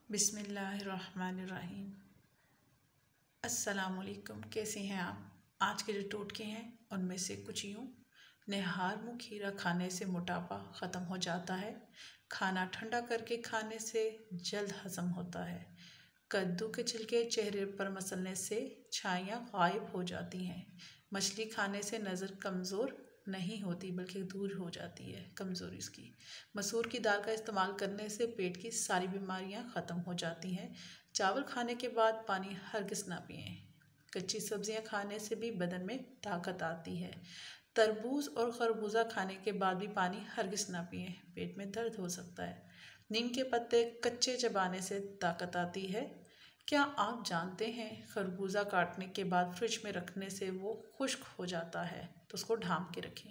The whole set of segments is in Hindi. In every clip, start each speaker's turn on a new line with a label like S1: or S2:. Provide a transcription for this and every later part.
S1: बिस्मिल्लाहिर्रहमानिर्रहीम। अस्सलामुअलैकुम। कैसे हैं आप? आज के जो टोटके हैं उनमें से कुछ यूँ। निहार मुँह खीरा खाने से मोटापा ख़त्म हो जाता है। खाना ठंडा करके खाने से जल्द हज़म होता है। कद्दू के छिलके चेहरे पर मसलने से छाइयाँ गायब हो जाती हैं। मछली खाने से नज़र कमज़ोर नहीं होती बल्कि दूर हो जाती है कमज़ोरी इसकी। मसूर की दाल का इस्तेमाल करने से पेट की सारी बीमारियां ख़त्म हो जाती हैं। चावल खाने के बाद पानी हरगिज़ ना पिएं। कच्ची सब्जियां खाने से भी बदन में ताकत आती है। तरबूज और खरबूजा खाने के बाद भी पानी हरगिज़ ना पिएं, पेट में दर्द हो सकता है। नीम के पत्ते कच्चे चबाने से ताकत आती है। क्या आप जानते हैं खरबूजा काटने के बाद फ्रिज में रखने से वो खुश्क हो जाता है, तो उसको ढाँप के रखें।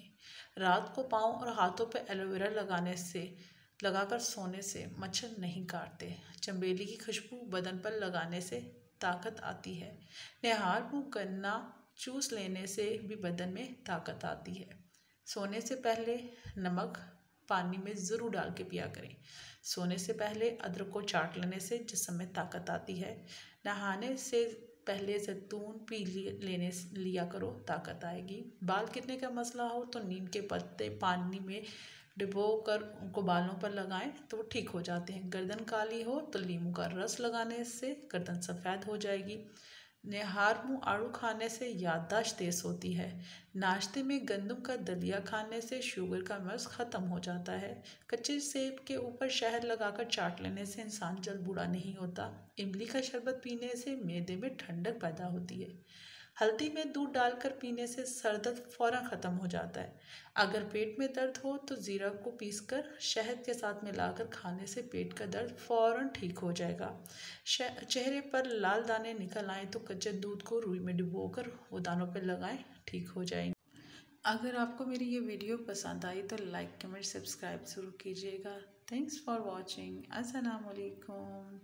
S1: रात को पाँव और हाथों पर एलोवेरा लगाकर सोने से मच्छर नहीं काटते। चमेली की खुशबू बदन पर लगाने से ताकत आती है। निहार मुँह गन्ना जूस लेने से भी बदन में ताकत आती है। सोने से पहले नमक पानी में ज़रूर डाल के पिया करें। सोने से पहले अदरक को चाट लेने से जिस्म में ताकत आती है। नहाने से पहले जैतून पी लिया करो, ताकत आएगी। बाल गिरने का मसला हो तो नीम के पत्ते पानी में डिबो कर उनको बालों पर लगाएं तो वो ठीक हो जाते हैं। गर्दन काली हो तो नींबू का रस लगाने से गर्दन सफ़ेद हो जाएगी। निहार मुँह आड़ू खाने से याददाश्त तेज़ होती है। नाश्ते में गंदम का दलिया खाने से शुगर का मर्ज़ ख़त्म हो जाता है। कच्चे सेब के ऊपर शहद लगाकर चाट लेने से इंसान जल्द बूढ़ा नहीं होता। इमली का शरबत पीने से मैदे में ठंडक पैदा होती है। हल्दी में दूध डालकर पीने से सर दर्द फ़ौरन ख़त्म हो जाता है। अगर पेट में दर्द हो तो ज़ीरा को पीसकर शहद के साथ मिलाकर खाने से पेट का दर्द फ़ौरन ठीक हो जाएगा। चेहरे पर लाल दाने निकल आए तो कच्चे दूध को रुई में डुबोकर वो दानों पर लगाएं, ठीक हो जाएंगे। अगर आपको मेरी ये वीडियो पसंद आई तो लाइक कमेंट सब्सक्राइब ज़रूर कीजिएगा। Thanks for watching. अस्सलाम वालेकुम।